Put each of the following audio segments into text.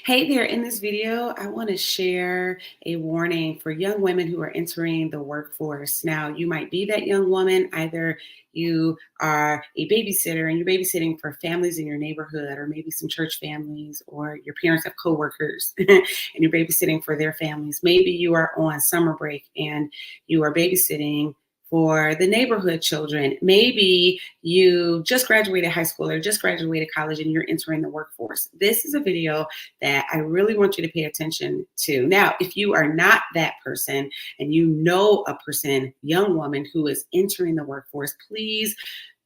Hey there, in this video, I want to share a warning for young women who are entering the workforce. Now, you might be that young woman, either you are a babysitter and you're babysitting for families in your neighborhood, or maybe some church families, or your parents have coworkers and you're babysitting for their families. Maybe you are on summer break and you are babysitting for the neighborhood children. Maybe you just graduated high school or just graduated college and you're entering the workforce. This is a video that I really want you to pay attention to. Now, if you are not that person and you know a person, young woman who is entering the workforce, please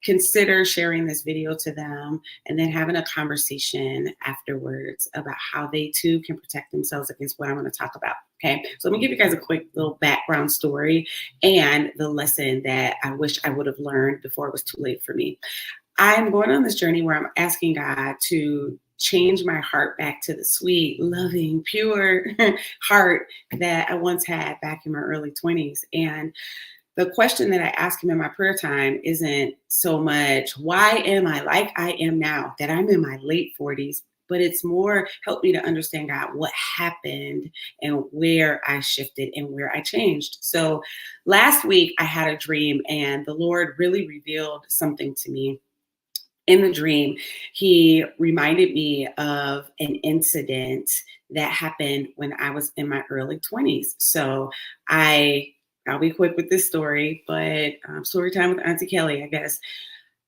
consider sharing this video to them and then having a conversation afterwards about how they too can protect themselves against what I'm going to talk about. Okay, so let me give you guys a quick little background story and the lesson that I wish I would have learned before it was too late for me. I'm going on this journey where I'm asking God to change my heart back to the sweet, loving, pure heart that I once had back in my early 20s. And the question that I ask him in my prayer time isn't so much, why am I like I am now, that I'm in my late 40s, but it's more, help me to understand, God, what happened and where I shifted and where I changed. So last week I had a dream and the Lord really revealed something to me. In the dream, he reminded me of an incident that happened when I was in my early 20s. So I'll be quick with this story, but story time with Auntie Kelly, I guess.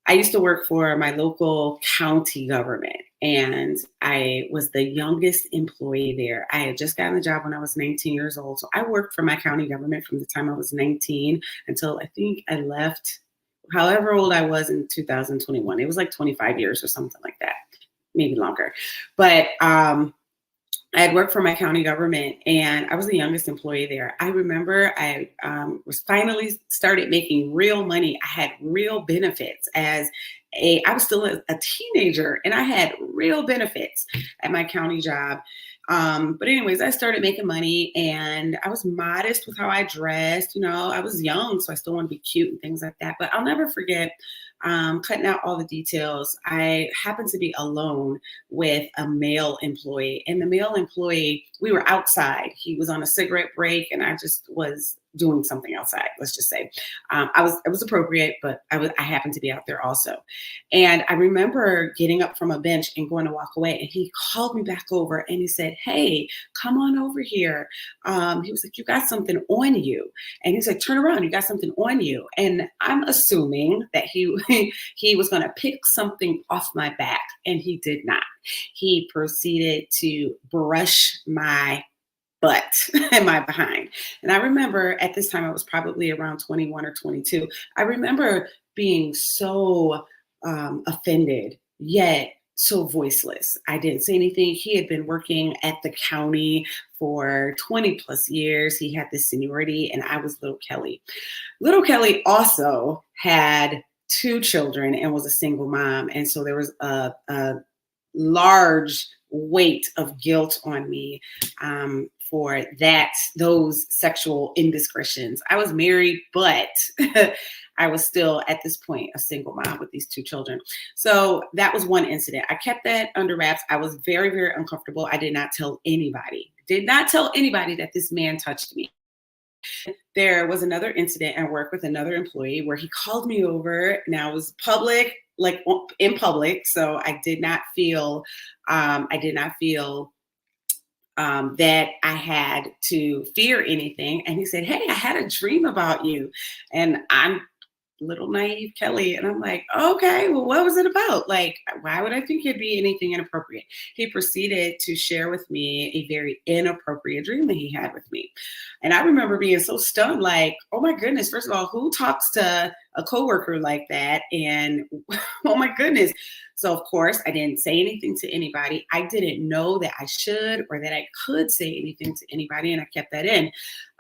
I used to work for my local county government, and I was the youngest employee there. I had just gotten the job when I was 19 years old. So I worked for my county government from the time I was 19 until I think I left, however old I was in 2021. It was like 25 years or something like that, maybe longer. But I had worked for my county government and I was the youngest employee there. I remember I was finally started making real money. I had real benefits I was still a teenager and I had real benefits at my county job. But anyways, I started making money and I was modest with how I dressed. You know, I was young, so I still want to be cute and things like that. But I'll never forget cutting out all the details. I happened to be alone with a male employee, and the male employee, we were outside. He was on a cigarette break and I just was doing something outside, let's just say. It was appropriate, but I happened to be out there also. And I remember getting up from a bench and going to walk away, and he called me back over and he said, "Hey, come on over here." He was like, "You got something on you." And he's like, "Turn around, you got something on you." And I'm assuming that he was going to pick something off my back, and he did not. He proceeded to brush my butt and my behind. And I remember at this time, I was probably around 21 or 22. I remember being so offended, yet so voiceless. I didn't say anything. He had been working at the county for 20 plus years. He had this seniority, and I was little Kelly. Little Kelly also had two children and was a single mom. And so there was a large weight of guilt on me for those sexual indiscretions. I was married, but I was still at this point a single mom with these two children. So that was one incident. I kept that under wraps. I was very, very uncomfortable. I did not tell anybody. Did not tell anybody that this man touched me. There was another incident at work with another employee where he called me over. Now it was public, like in public. So I did not feel that I had to fear anything. And he said, "Hey, I had a dream about you." And I'm little naive Kelly. And I'm like, "Okay, well, what was it about? Like, why would I think it'd be anything inappropriate?" He proceeded to share with me a very inappropriate dream that he had with me. And I remember being so stunned, like, oh my goodness, first of all, who talks to a coworker like that? And oh my goodness. So of course, I didn't say anything to anybody. I didn't know that I should or that I could say anything to anybody, and I kept that in.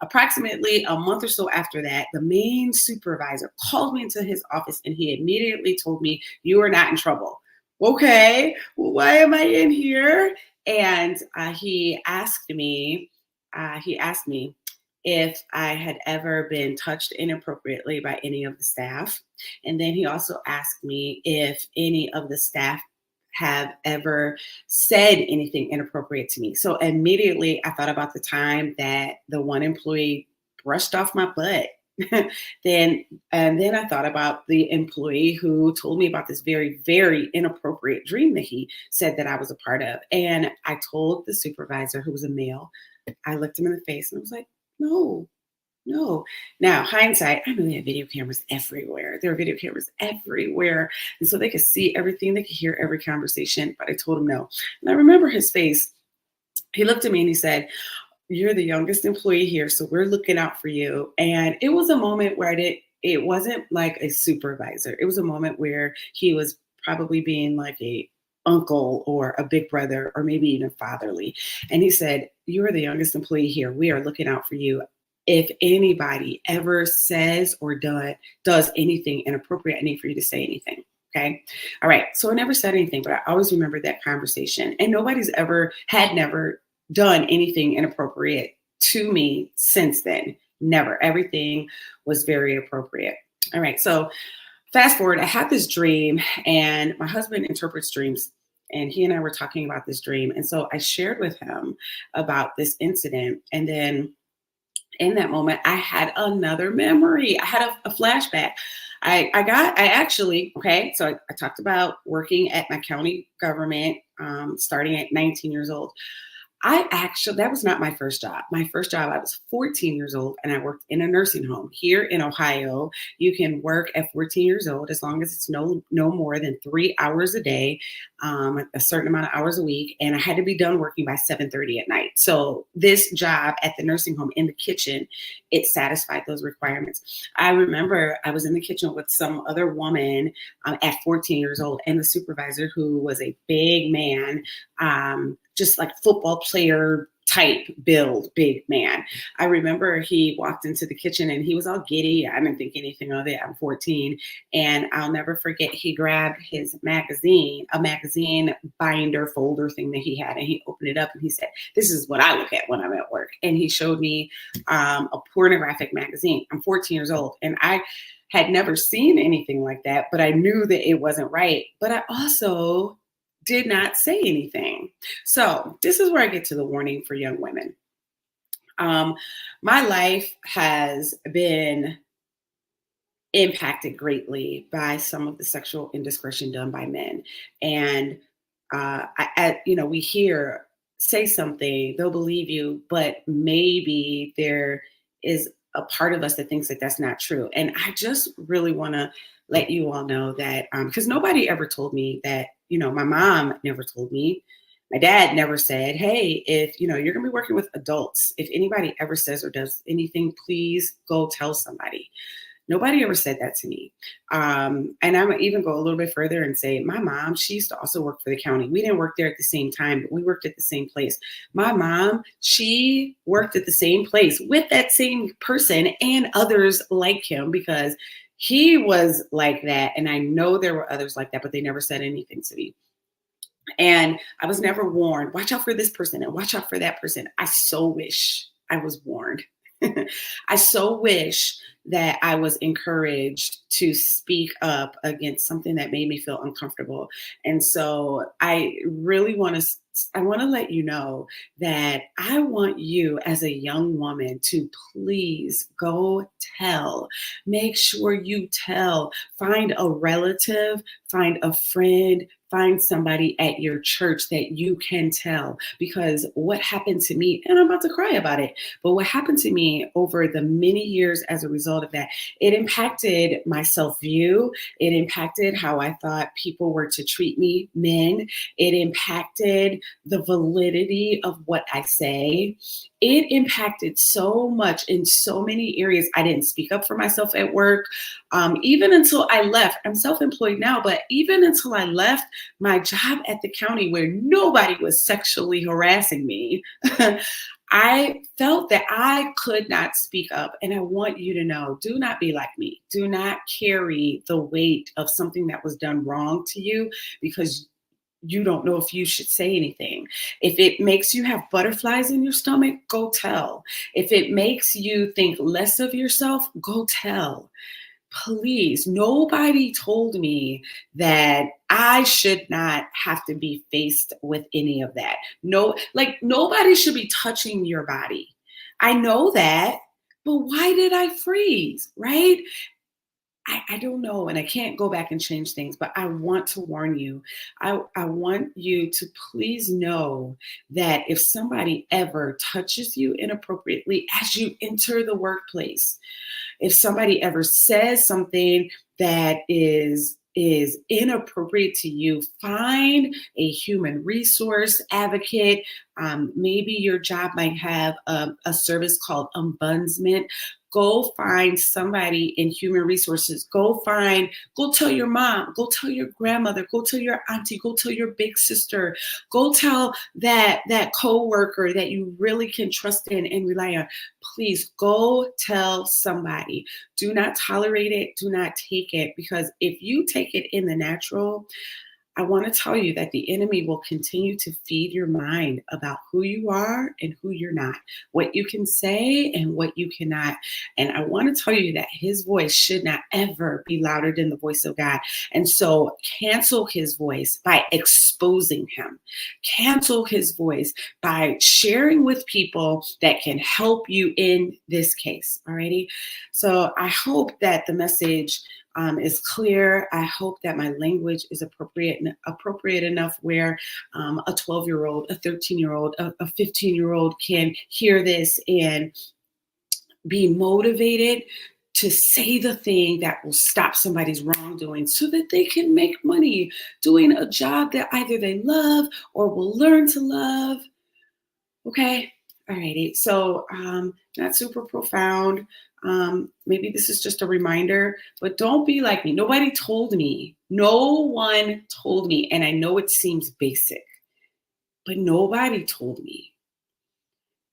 Approximately a month or so after that, the main supervisor called me into his office and he immediately told me, "You are not in trouble." Okay, well, why am I in here? And he asked me if I had ever been touched inappropriately by any of the staff. And then he also asked me if any of the staff have ever said anything inappropriate to me. So immediately I thought about the time that the one employee brushed off my butt. then and then I thought about the employee who told me about this very, very inappropriate dream that he said that I was a part of. And I told the supervisor, who was a male, I looked him in the face and I was like, no, no. Now, hindsight, I knew they had video cameras everywhere. There were video cameras everywhere. And so they could see everything, they could hear every conversation, but I told him no. And I remember his face. He looked at me and he said, you're the youngest employee here, so we're looking out for you. And it was a moment where it wasn't like a supervisor. It was a moment where he was probably being like a uncle or a big brother or maybe even fatherly. And he said, you are the youngest employee here. We are looking out for you. If anybody ever says or does anything inappropriate, I need for you to say anything. Okay. All right. So I never said anything, but I always remember that conversation. And nobody's never done anything inappropriate to me since then. Never. Everything was very appropriate. All right. So fast forward, I had this dream, and my husband interprets dreams. And he and I were talking about this dream. And so I shared with him about this incident. And then in that moment, I had another memory. I had a flashback. I talked about working at my county government starting at 19 years old. That was not my first job. My first job, I was 14 years old and I worked in a nursing home. Here in Ohio, you can work at 14 years old as long as it's no more than 3 hours a day, a certain amount of hours a week. And I had to be done working by 7:30 at night. So this job at the nursing home in the kitchen, it satisfied those requirements. I remember I was in the kitchen with some other woman at 14 years old, and the supervisor, who was a big man, just like football player type build, big man. I remember he walked into the kitchen and he was all giddy. I didn't think anything of it. I'm 14. And I'll never forget, he grabbed his magazine, a magazine binder folder thing that he had, and he opened it up and he said, this is what I look at when I'm at work. And he showed me a pornographic magazine. I'm 14 years old and I had never seen anything like that, but I knew that it wasn't right. But I also did not say anything. So this is where I get to the warning for young women. My life has been impacted greatly by some of the sexual indiscretion done by men. And we hear, say something, they'll believe you, but maybe there is a part of us that thinks that that's not true. And I just really want to let you all know that because nobody ever told me that, my mom never told me. My dad never said, hey, if, you're going to be working with adults, if anybody ever says or does anything, please go tell somebody. Nobody ever said that to me. And I would even go a little bit further and say, my mom, she used to also work for the county. We didn't work there at the same time, but we worked at the same place. My mom, she worked at the same place with that same person and others like him, because he was like that. And I know there were others like that, but they never said anything to me. And I was never warned, watch out for this person and watch out for that person. I so wish I was warned. I so wish that I was encouraged to speak up against something that made me feel uncomfortable. And so I really want to let you know that I want you as a young woman to please go tell. Make sure you tell. Find a relative, find a friend, find somebody at your church that you can tell. Because what happened to me, and I'm about to cry about it, but what happened to me over the many years as a result of that, it impacted my self-view. It impacted how I thought people were to treat me, men. It impacted the validity of what I say. It impacted so much in so many areas. I didn't speak up for myself at work, even until I left. I'm self-employed now, but even until I left my job at the county where nobody was sexually harassing me, I felt that I could not speak up. And I want you to know, do not be like me. Do not carry the weight of something that was done wrong to you because you don't know if you should say anything. If it makes you have butterflies in your stomach, go tell. If it makes you think less of yourself, go tell. please, nobody told me that I should not have to be faced with any of that. No, like nobody should be touching your body. I know that, but why did I freeze? Right? I don't know, and I can't go back and change things, but I want to warn you. I want you to please know that if somebody ever touches you inappropriately as you enter the workplace, if somebody ever says something that is inappropriate to you, find a human resource advocate. Maybe your job might have a service called ombudsman. Go find somebody in human resources. Go tell your mom, go tell your grandmother, go tell your auntie, go tell your big sister, go tell that coworker that you really can trust in and rely on. Please go tell somebody. Do not tolerate it. Do not take it, because if you take it in the natural, I want to tell you that the enemy will continue to feed your mind about who you are and who you're not, what you can say and what you cannot. And I want to tell you that his voice should not ever be louder than the voice of God. And so cancel his voice by exposing him. Cancel his voice by sharing with people that can help you in this case. Alrighty. So I hope that the message is clear. I hope that my language is appropriate enough where a 12-year-old, a 13-year-old, a 15-year-old can hear this and be motivated to say the thing that will stop somebody's wrongdoing so that they can make money doing a job that either they love or will learn to love. Okay. All righty. So not super profound. Maybe this is just a reminder, but don't be like me. Nobody told me. No one told me. And I know it seems basic, but nobody told me.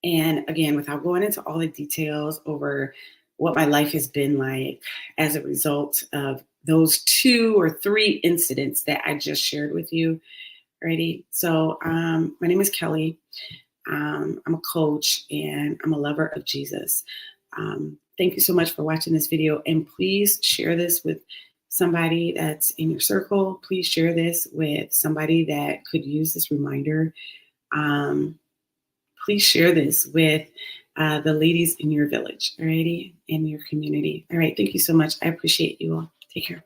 And again, without going into all the details over what my life has been like as a result of those 2 or 3 incidents that I just shared with you. Alrighty. So my name is Kelly. I'm a coach and I'm a lover of Jesus. Thank you so much for watching this video, and please share this with somebody that's in your circle. Please share this with somebody that could use this reminder. Please share this with the ladies in your village, alrighty, in your community. All right, thank you so much. I appreciate you all. Take care.